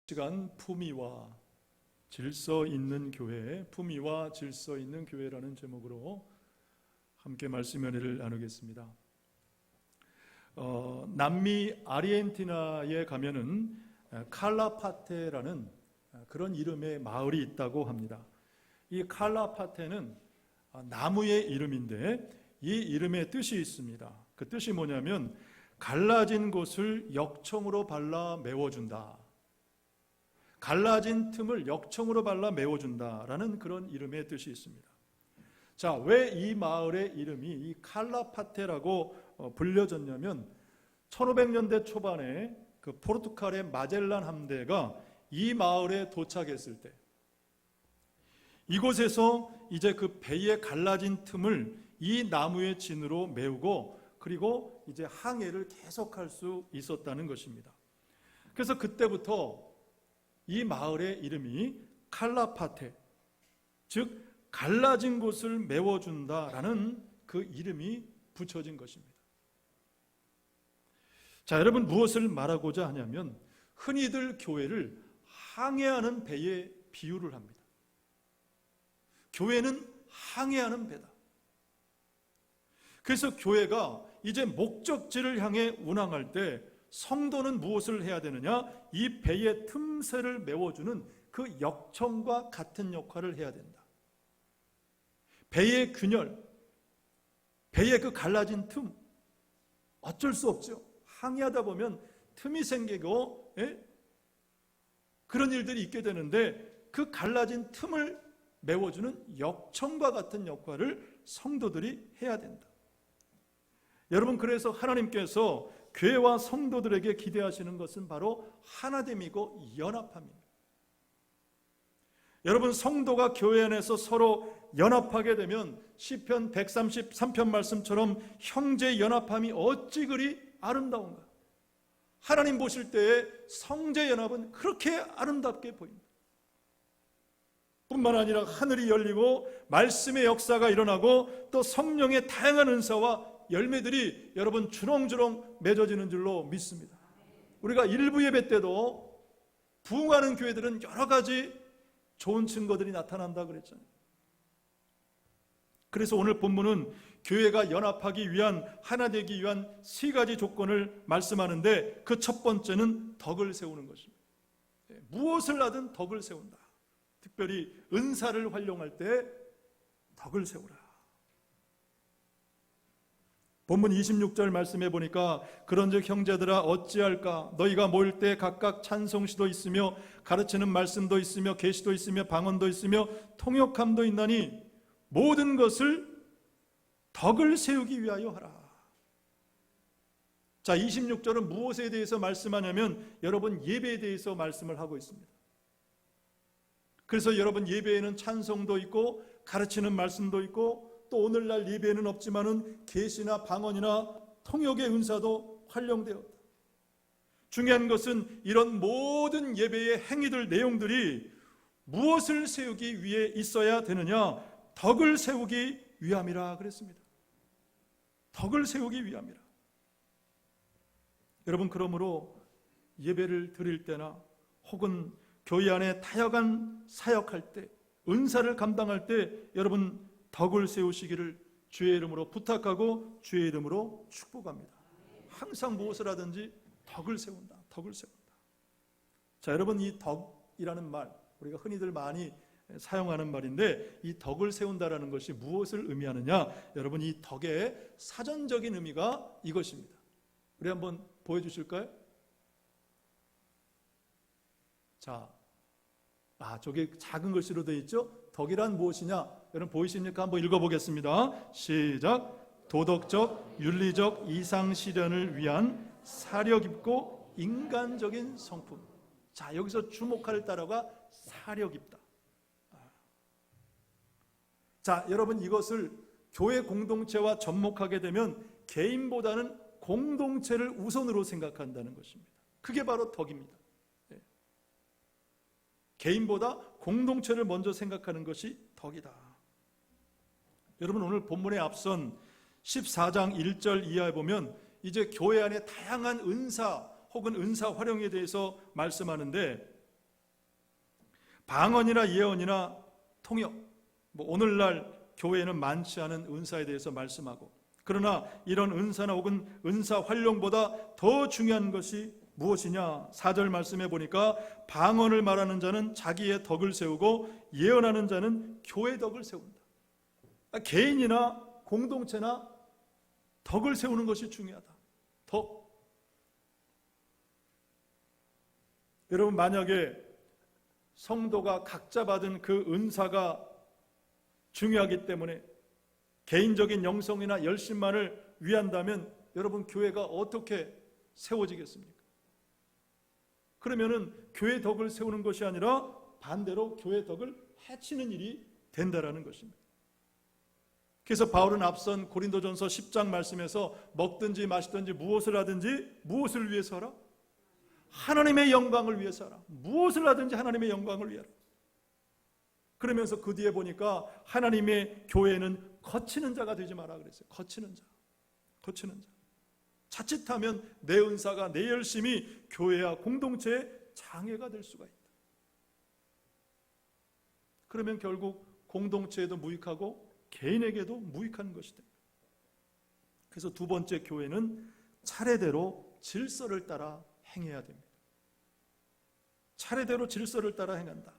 시간 품위와 질서 있는 교회, 품위와 질서 있는 교회라는 제목으로 함께 말씀 연회를 나누겠습니다. 남미 아르헨티나에 가면은 칼라파테라는 그런 이름의 마을이 있다고 합니다. 이 칼라파테는 나무의 이름인데 이 이름의 뜻이 있습니다. 그 뜻이 뭐냐면 갈라진 곳을 역청으로 발라 메워준다. 갈라진 틈을 역청으로 발라 메워준다라는 그런 이름의 뜻이 있습니다. 자, 왜 이 마을의 이름이 이 칼라파테라고 불려졌냐면 1500년대 초반에 그 포르투갈의 마젤란 함대가 이 마을에 도착했을 때 이곳에서 이제 그 배의 갈라진 틈을 이 나무의 진으로 메우고 그리고 이제 항해를 계속할 수 있었다는 것입니다. 그래서 그때부터 이 마을의 이름이 칼라파테, 즉 갈라진 곳을 메워준다라는 그 이름이 붙여진 것입니다. 자, 여러분 무엇을 말하고자 하냐면 흔히들 교회를 항해하는 배에 비유를 합니다. 교회는 항해하는 배다. 그래서 교회가 이제 목적지를 향해 운항할 때 성도는 무엇을 해야 되느냐? 이 배의 틈새를 메워주는 그 역청과 같은 역할을 해야 된다. 배의 균열, 배의 그 갈라진 틈, 어쩔 수 없죠. 항해하다 보면 틈이 생기고 그런 일들이 있게 되는데 그 갈라진 틈을 메워주는 역청과 같은 역할을 성도들이 해야 된다. 여러분, 그래서 하나님께서 교회와 성도들에게 기대하시는 것은 바로 하나됨이고 연합함입니다. 여러분, 성도가 교회 안에서 서로 연합하게 되면 시편 133편 말씀처럼 형제 연합함이 어찌 그리 아름다운가. 하나님 보실 때에 성제 연합은 그렇게 아름답게 보입니다. 뿐만 아니라 하늘이 열리고 말씀의 역사가 일어나고 또 성령의 다양한 은사와 열매들이 여러분 주렁주렁 맺어지는 줄로 믿습니다. 우리가 일부 예배 때도 부흥하는 교회들은 여러 가지 좋은 증거들이 나타난다 그랬잖아요. 그래서 오늘 본문은 교회가 연합하기 위한, 하나 되기 위한 세 가지 조건을 말씀하는데 그 첫 번째는 덕을 세우는 것입니다. 무엇을 하든 덕을 세운다. 특별히 은사를 활용할 때 덕을 세우라. 본문 26절 말씀해 보니까 그런즉 형제들아 어찌할까? 너희가 모일 때 각각 찬송시도 있으며 가르치는 말씀도 있으며 계시도 있으며 방언도 있으며 통역함도 있나니 모든 것을 덕을 세우기 위하여 하라. 자, 26절은 무엇에 대해서 말씀하냐면 여러분 예배에 대해서 말씀을 하고 있습니다. 그래서 여러분 예배에는 찬송도 있고 가르치는 말씀도 있고 또 오늘날 예배에는 없지만은 계시나 방언이나 통역의 은사도 활용되었다. 중요한 것은 이런 모든 예배의 행위들 내용들이 무엇을 세우기 위해 있어야 되느냐? 덕을 세우기 위함이라 그랬습니다. 덕을 세우기 위함이라. 여러분, 그러므로 예배를 드릴 때나 혹은 교회 안에 다양한 사역할 때, 은사를 감당할 때 여러분 덕을 세우시기를 주의 이름으로 부탁하고 주의 이름으로 축복합니다. 항상 무엇을 하든지 덕을 세운다. 덕을 세운다. 자, 여러분, 이 덕이라는 말 우리가 흔히들 많이 사용하는 말인데 이 덕을 세운다라는 것이 무엇을 의미하느냐? 여러분, 이 덕의 사전적인 의미가 이것입니다. 우리 한번 보여주실까요? 자, 저게 작은 글씨로 되어 있죠? 덕이란 무엇이냐? 여러분 보이십니까? 한번 읽어보겠습니다. 시작. 도덕적, 윤리적 이상 실현을 위한 사려 깊고 인간적인 성품. 자, 여기서 주목할 단어가 사려 깊다. 자, 여러분 이것을 교회 공동체와 접목하게 되면 개인보다는 공동체를 우선으로 생각한다는 것입니다. 그게 바로 덕입니다. 개인보다 공동체를 먼저 생각하는 것이 덕이다. 여러분, 오늘 본문에 앞선 14장 1절 이하에 보면 이제 교회 안에 다양한 은사 혹은 은사 활용에 대해서 말씀하는데 방언이나 예언이나 통역, 오늘날 교회에는 많지 않은 은사에 대해서 말씀하고, 그러나 이런 은사나 혹은 은사 활용보다 더 중요한 것이 무엇이냐? 4절 말씀해 보니까 방언을 말하는 자는 자기의 덕을 세우고 예언하는 자는 교회 덕을 세운다. 개인이나 공동체나 덕을 세우는 것이 중요하다. 덕. 여러분, 만약에 성도가 각자 받은 그 은사가 중요하기 때문에 개인적인 영성이나 열심만을 위한다면 여러분, 교회가 어떻게 세워지겠습니까? 그러면은 교회 덕을 세우는 것이 아니라 반대로 교회 덕을 해치는 일이 된다라는 것입니다. 그래서 바울은 앞선 고린도전서 10장 말씀에서 먹든지 마시든지 무엇을 하든지 무엇을 위해서 하라? 하나님의 영광을 위해서 하라. 무엇을 하든지 하나님의 영광을 위하라. 그러면서 그 뒤에 보니까 하나님의 교회는 거치는 자가 되지 마라 그랬어요. 거치는 자. 자칫하면 내 은사가, 내 열심이 교회와 공동체의 장애가 될 수가 있다. 그러면 결국 공동체에도 무익하고 개인에게도 무익한 것이 됩니다. 그래서 두 번째, 교회는 차례대로 질서를 따라 행해야 됩니다. 차례대로 질서를 따라 행한다.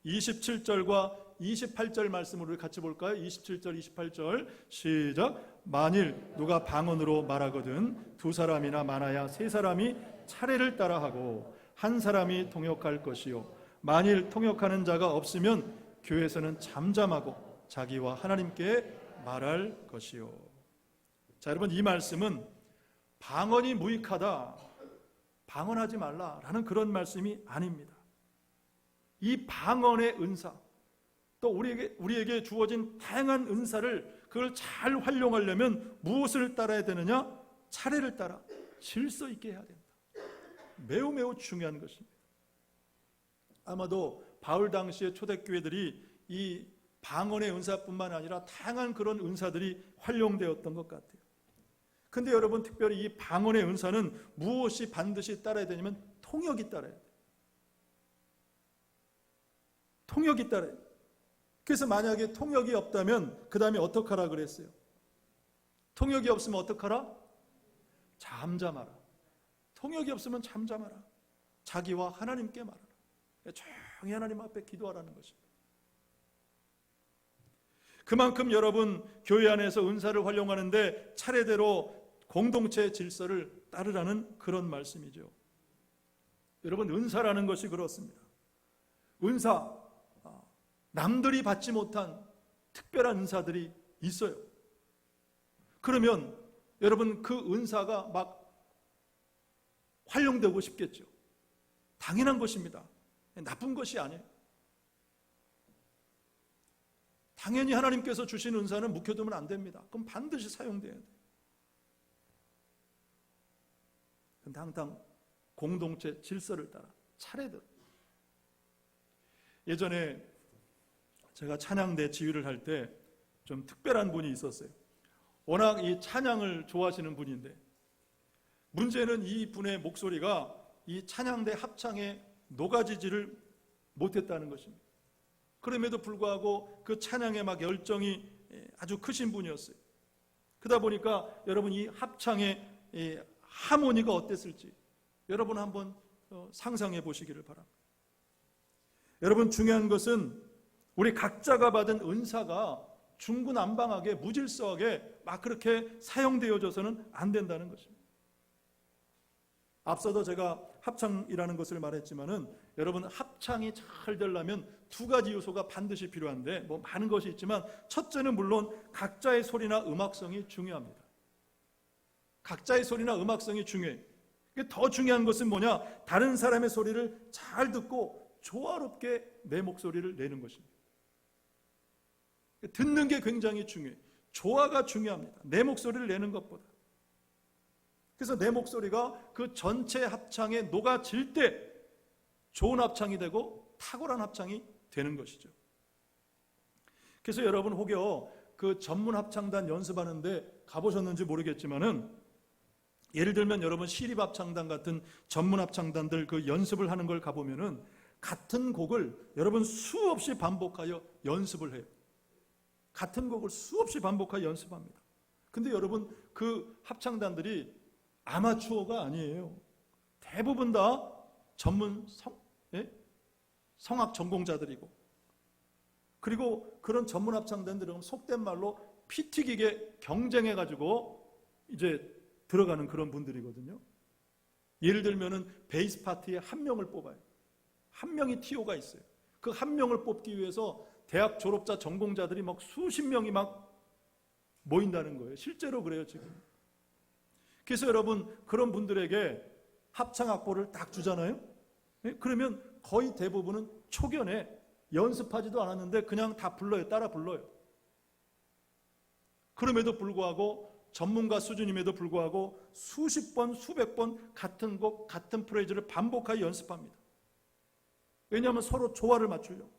27절과 28절 말씀을 우리 같이 볼까요? 27절, 28절 시작. 만일 누가 방언으로 말하거든 두 사람이나 많아야 세 사람이 차례를 따라하고 한 사람이 통역할 것이요, 만일 통역하는 자가 없으면 교회에서는 잠잠하고 자기와 하나님께 말할 것이요. 자, 여러분, 이 말씀은 방언이 무익하다, 방언하지 말라라는 그런 말씀이 아닙니다. 이 방언의 은사, 또 우리에게 주어진 다양한 은사를 그걸 잘 활용하려면 무엇을 따라야 되느냐? 차례를 따라 질서 있게 해야 된다. 매우 매우 중요한 것입니다. 아마도 바울 당시의 초대교회들이 이 방언의 은사뿐만 아니라 다양한 그런 은사들이 활용되었던 것 같아요. 근데 여러분, 특별히 이 방언의 은사는 무엇이 반드시 따라야 되냐면 통역이 따라야 돼요. 통역이 따라야 돼요. 그래서 만약에 통역이 없다면 그 다음에 어떡하라 그랬어요? 통역이 없으면 어떡하라? 잠잠하라. 통역이 없으면 잠잠하라. 자기와 하나님께 말하라. 조용히 하나님 앞에 기도하라는 것입니다. 그만큼 여러분, 교회 안에서 은사를 활용하는데 차례대로 공동체 질서를 따르라는 그런 말씀이죠. 여러분, 은사라는 것이 그렇습니다. 은사, 남들이 받지 못한 특별한 은사들이 있어요. 그러면 여러분, 그 은사가 막 활용되고 싶겠죠. 당연한 것입니다. 나쁜 것이 아니에요. 당연히 하나님께서 주신 은사는 묵혀두면 안 됩니다. 그럼 반드시 사용돼야 돼요. 그런데 항상 공동체 질서를 따라 차례대로. 예전에 제가 찬양대 지휘를 할 때 좀 특별한 분이 있었어요. 워낙 이 찬양을 좋아하시는 분인데, 문제는 이 분의 목소리가 이 찬양대 합창에 녹아지지를 못했다는 것입니다. 그럼에도 불구하고 그 찬양에 막 열정이 아주 크신 분이었어요. 그러다 보니까 여러분, 이 합창의 하모니가 어땠을지 여러분 한번 상상해 보시기를 바랍니다. 여러분, 중요한 것은 우리 각자가 받은 은사가 중구난방하게 무질서하게 막 그렇게 사용되어져서는 안 된다는 것입니다. 앞서도 제가 합창이라는 것을 말했지만은 여러분, 합창이 잘 되려면 두 가지 요소가 반드시 필요한데, 많은 것이 있지만 첫째는 물론 각자의 소리나 음악성이 중요합니다. 각자의 소리나 음악성이 중요해요. 더 중요한 것은 뭐냐? 다른 사람의 소리를 잘 듣고 조화롭게 내 목소리를 내는 것입니다. 듣는 게 굉장히 중요해요. 조화가 중요합니다. 내 목소리를 내는 것보다. 그래서 내 목소리가 그 전체 합창에 녹아질 때 좋은 합창이 되고 탁월한 합창이 되는 것이죠. 그래서 여러분, 혹여 그 전문 합창단 연습하는데 가보셨는지 모르겠지만은, 예를 들면 여러분 시립 합창단 같은 전문 합창단들 그 연습을 하는 걸 가보면은 같은 곡을 여러분 수없이 반복하여 연습을 해요. 같은 곡을 수없이 반복하여 연습합니다. 근데 여러분 그 합창단들이 아마추어가 아니에요. 대부분 다 전문 성악 전공자들이고, 그리고 그런 전문 합창단들은 속된 말로 피 튀기게 경쟁해가지고 이제 들어가는 그런 분들이거든요. 예를 들면은 베이스 파트에 한 명을 뽑아요. 한 명이 TO가 있어요. 그 한 명을 뽑기 위해서 대학 졸업자 전공자들이 막 수십 명이 막 모인다는 거예요. 실제로 그래요 지금. 그래서 여러분 그런 분들에게 합창 악보를 딱 주잖아요. 그러면 거의 대부분은 초견에 연습하지도 않았는데 그냥 다 불러요. 따라 불러요. 그럼에도 불구하고 전문가 수준임에도 불구하고 수십 번, 수백 번 같은 곡, 같은 프레이즈를 반복하여 연습합니다. 왜냐하면 서로 조화를 맞추려고.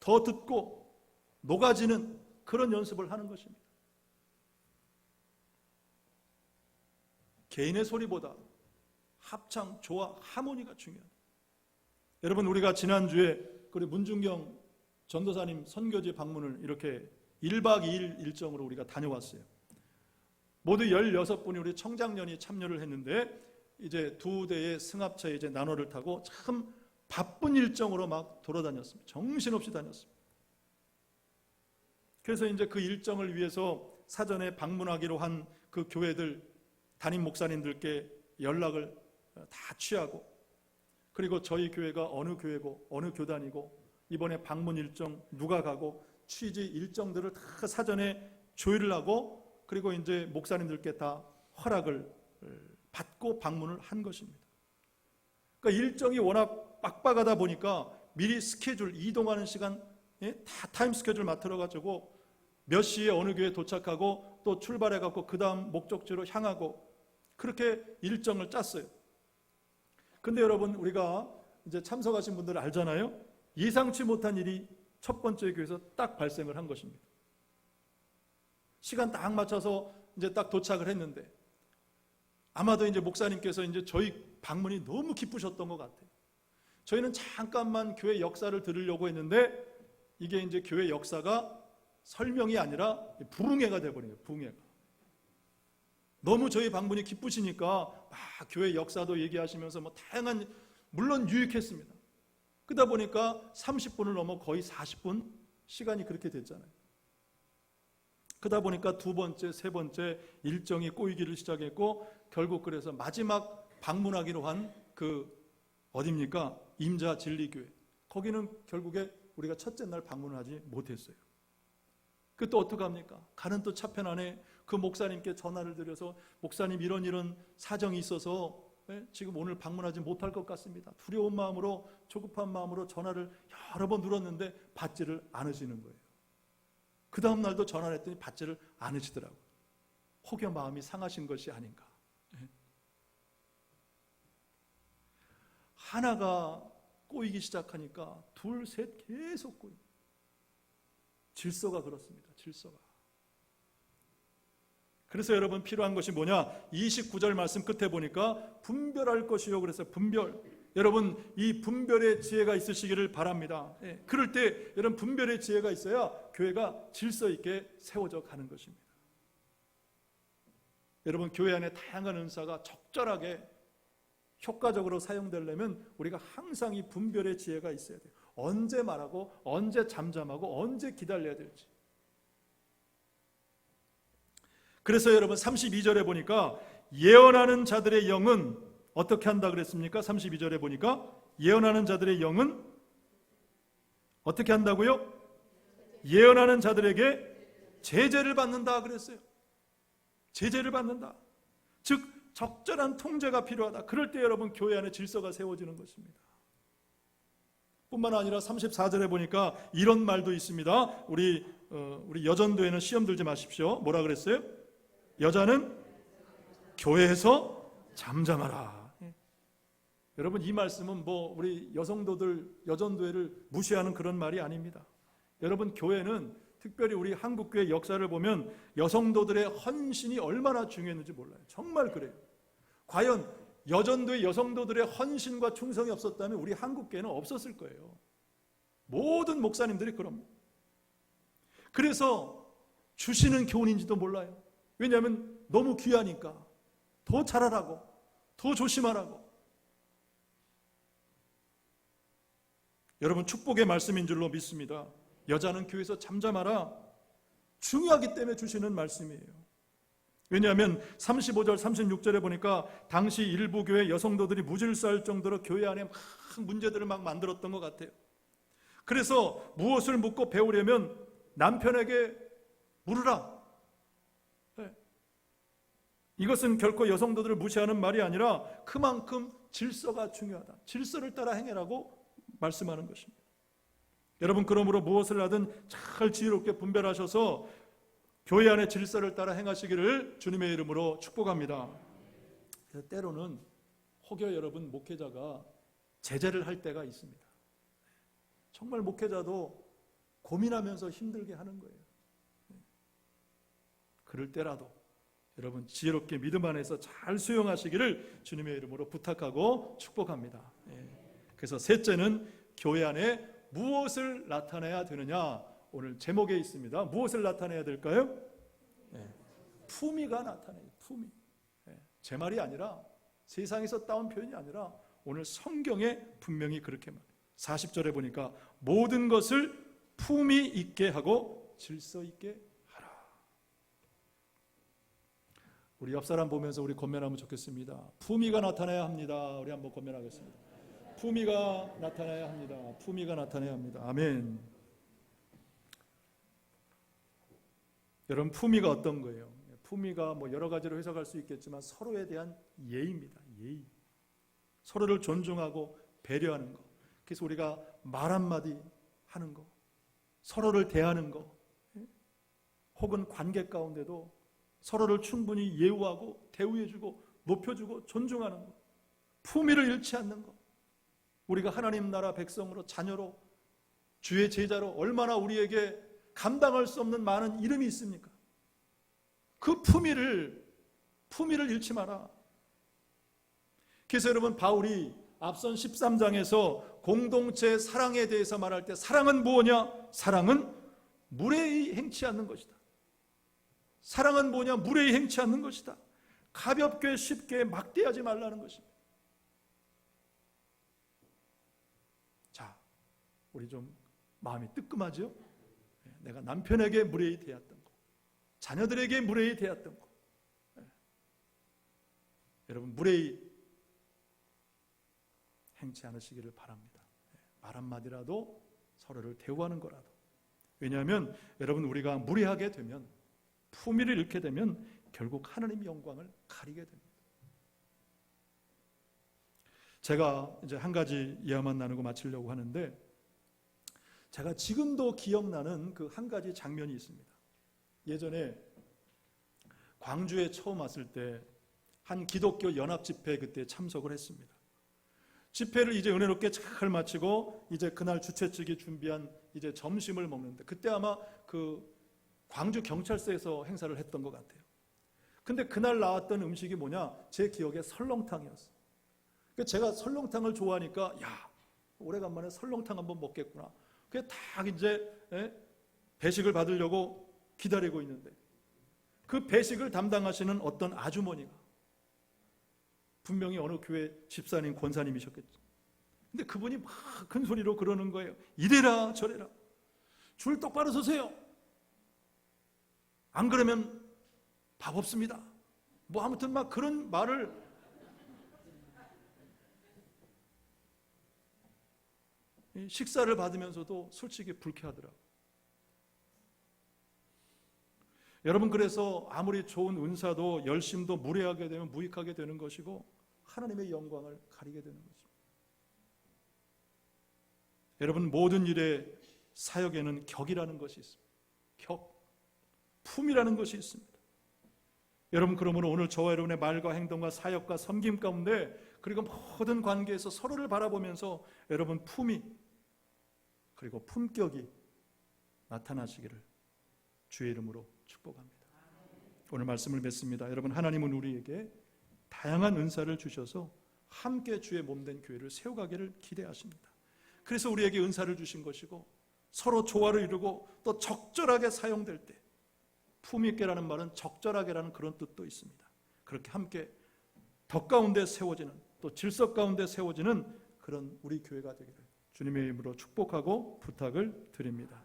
더 듣고 녹아지는 그런 연습을 하는 것입니다. 개인의 소리보다 합창, 조화, 하모니가 중요합니다. 여러분 우리가 지난주에 우리 문중경 전도사님 선교지 방문을 이렇게 1박 2일 일정으로 우리가 다녀왔어요. 모두 16분이 우리 청장년이 참여를 했는데 이제 두 대의 승합차에 이제 나노를 타고 참 바쁜 일정으로 막 돌아다녔습니다. 정신없이 다녔습니다. 그래서 이제 그 일정을 위해서 사전에 방문하기로 한 그 교회들 담임 목사님들께 연락을 다 취하고, 그리고 저희 교회가 어느 교회고 어느 교단이고 이번에 방문 일정 누가 가고 취지 일정들을 다 사전에 조율을 하고, 그리고 이제 목사님들께 다 허락을 받고 방문을 한 것입니다. 그러니까 일정이 워낙 빡빡하다 보니까 미리 스케줄, 이동하는 시간 다 타임 스케줄 맞춰가지고 몇 시에 어느 교회에 도착하고 또 출발해갖고 그 다음 목적지로 향하고 그렇게 일정을 짰어요. 근데 여러분 우리가 이제 참석하신 분들 알잖아요. 예상치 못한 일이 첫 번째 교회에서 딱 발생을 한 것입니다. 시간 딱 맞춰서 이제 딱 도착을 했는데 아마도 이제 목사님께서 이제 저희 방문이 너무 기쁘셨던 것 같아요. 저희는 잠깐만 교회 역사를 들으려고 했는데 이게 이제 교회 역사가 설명이 아니라 부흥회가 돼버린 거예요. 부흥회가. 너무 저희 방문이 기쁘시니까 막 교회 역사도 얘기하시면서 뭐 다양한, 물론 유익했습니다. 그러다 보니까 30분을 넘어 거의 40분 시간이 그렇게 됐잖아요. 그러다 보니까 두 번째, 세 번째 일정이 꼬이기를 시작했고 결국 그래서 마지막 방문하기로 한 그 어디입니까? 임자 진리교회. 거기는 결국에 우리가 첫째 날 방문을 하지 못했어요. 그 또 어떡합니까? 가는 또 차편 안에 그 목사님께 전화를 드려서 목사님 이런 사정이 있어서 지금 오늘 방문하지 못할 것 같습니다. 두려운 마음으로, 조급한 마음으로 전화를 여러 번 눌렀는데 받지를 않으시는 거예요. 그 다음 날도 전화를 했더니 받지를 않으시더라고요. 혹여 마음이 상하신 것이 아닌가. 하나가 꼬이기 시작하니까 둘, 셋 계속 꼬입니다. 질서가 그렇습니다. 질서가. 그래서 여러분 필요한 것이 뭐냐? 29절 말씀 끝에 보니까 분별할 것이요. 그래서 분별. 여러분 이 분별의 지혜가 있으시기를 바랍니다. 그럴 때 여러분 분별의 지혜가 있어야 교회가 질서 있게 세워져 가는 것입니다. 여러분 교회 안에 다양한 은사가 적절하게 효과적으로 사용되려면 우리가 항상 이 분별의 지혜가 있어야 돼요. 언제 말하고 언제 잠잠하고 언제 기다려야 될지. 그래서 여러분 32절에 보니까 예언하는 자들의 영은 어떻게 한다 그랬습니까? 32절에 보니까 예언하는 자들의 영은 어떻게 한다고요? 예언하는 자들에게 제재를 받는다 그랬어요. 제재를 받는다. 즉 적절한 통제가 필요하다. 그럴 때 여러분 교회 안에 질서가 세워지는 것입니다. 뿐만 아니라 34절에 보니까 이런 말도 있습니다. 우리 여전도에는 시험 들지 마십시오. 뭐라 그랬어요? 여자는 교회에서 잠잠하라. 여러분 이 말씀은 뭐 우리 여성도들 여전도회를 무시하는 그런 말이 아닙니다. 여러분 교회는 특별히 우리 한국교회 역사를 보면 여성도들의 헌신이 얼마나 중요했는지 몰라요. 정말 그래요. 과연 여전도의 여성도들의 헌신과 충성이 없었다면 우리 한국교회는 없었을 거예요. 모든 목사님들이 그럽니다. 그래서 주시는 교훈인지도 몰라요. 왜냐하면 너무 귀하니까 더 잘하라고, 더 조심하라고. 여러분, 축복의 말씀인 줄로 믿습니다. 여자는 교회에서 잠잠하라. 중요하기 때문에 주시는 말씀이에요. 왜냐하면 35절 36절에 보니까 당시 일부 교회 여성도들이 무질서할 정도로 교회 안에 막 문제들을 막 만들었던 것 같아요. 그래서 무엇을 묻고 배우려면 남편에게 물으라. 네. 이것은 결코 여성도들을 무시하는 말이 아니라 그만큼 질서가 중요하다. 질서를 따라 행해라고 말씀하는 것입니다. 여러분, 그러므로 무엇을 하든 잘 지혜롭게 분별하셔서 교회 안의 질서를 따라 행하시기를 주님의 이름으로 축복합니다. 때로는 혹여 여러분 목회자가 제재를 할 때가 있습니다. 정말 목회자도 고민하면서 힘들게 하는 거예요. 그럴 때라도 여러분 지혜롭게 믿음 안에서 잘 수용하시기를 주님의 이름으로 부탁하고 축복합니다. 그래서 셋째는 교회 안에 무엇을 나타내야 되느냐, 오늘 제목에 있습니다. 무엇을 나타내야 될까요? 품위가 나타내요. 품위. 제 말이 아니라 세상에서 따온 표현이 아니라 오늘 성경에 분명히 그렇게 말해요. 40절에 보니까 모든 것을 품위 있게 하고 질서 있게 하라. 우리 옆 사람 보면서 우리 권면하면 좋겠습니다. 품위가 나타나야 합니다. 우리 한번 권면하겠습니다. 품위가 나타나야 합니다. 품위가 나타나야 합니다. 아멘. 여러분, 품위가 어떤 거예요? 품위가 뭐 여러 가지로 해석할 수 있겠지만 서로에 대한 예의입니다. 예의. 서로를 존중하고 배려하는 것. 그래서 우리가 말 한마디 하는 거, 서로를 대하는 거, 혹은 관계 가운데도 서로를 충분히 예우하고 대우해주고 높여주고 존중하는 거, 품위를 잃지 않는 거. 우리가 하나님 나라 백성으로, 자녀로, 주의 제자로 얼마나 우리에게 감당할 수 없는 많은 이름이 있습니까? 그 품위를 잃지 마라. 그래서 여러분, 바울이 앞선 13장에서 공동체 사랑에 대해서 말할 때 사랑은 뭐냐? 사랑은 무례히 행치 않는 것이다. 사랑은 뭐냐? 무례히 행치 않는 것이다. 가볍게 쉽게 막대하지 말라는 것입니다. 자, 우리 좀 마음이 뜨끔하죠? 내가 남편에게 무례히 대했던 거, 자녀들에게 무례히 대했던 거, 여러분 무례히 행치 않으시기를 바랍니다. 말 한마디라도 서로를 대우하는 거라도. 왜냐하면 여러분, 우리가 무례하게 되면, 품위를 잃게 되면 결국 하나님의 영광을 가리게 됩니다. 제가 이제 한 가지 이야기만 나누고 마치려고 하는데, 제가 지금도 기억나는 그 한 가지 장면이 있습니다. 예전에 광주에 처음 왔을 때 한 기독교 연합 집회 그때 참석을 했습니다. 집회를 이제 은혜롭게 잘 마치고 이제 그날 주최 측이 준비한 이제 점심을 먹는데, 그때 아마 그 광주 경찰서에서 행사를 했던 것 같아요. 근데 그날 나왔던 음식이 뭐냐? 제 기억에 설렁탕이었어요. 제가 설렁탕을 좋아하니까 야, 오래간만에 설렁탕 한번 먹겠구나. 그게 딱 이제 배식을 받으려고 기다리고 있는데, 그 배식을 담당하시는 어떤 아주머니가 분명히 어느 교회 집사님, 권사님이셨겠죠. 근데 그분이 막 큰 소리로 그러는 거예요. 이래라 저래라. 줄 똑바로 서세요. 안 그러면 밥 없습니다. 뭐 아무튼 막 그런 말을 식사를 받으면서도 솔직히 불쾌하더라고요. 여러분, 그래서 아무리 좋은 은사도 열심도 무례하게 되면 무익하게 되는 것이고 하나님의 영광을 가리게 되는 것입니다. 여러분, 모든 일의 사역에는 격이라는 것이 있습니다. 격, 품이라는 것이 있습니다. 여러분, 그러므로 오늘 저와 여러분의 말과 행동과 사역과 섬김 가운데, 그리고 모든 관계에서 서로를 바라보면서 여러분 품이 그리고 품격이 나타나시기를 주의 이름으로 축복합니다. 오늘 말씀을 맺습니다. 여러분, 하나님은 우리에게 다양한 은사를 주셔서 함께 주의 몸된 교회를 세워가기를 기대하십니다. 그래서 우리에게 은사를 주신 것이고 서로 조화를 이루고 또 적절하게 사용될 때, 품있게라는 말은 적절하게라는 그런 뜻도 있습니다. 그렇게 함께 덕 가운데 세워지는, 또 질서 가운데 세워지는 그런 우리 교회가 되기를 주님의 이름으로 축복하고 부탁을 드립니다.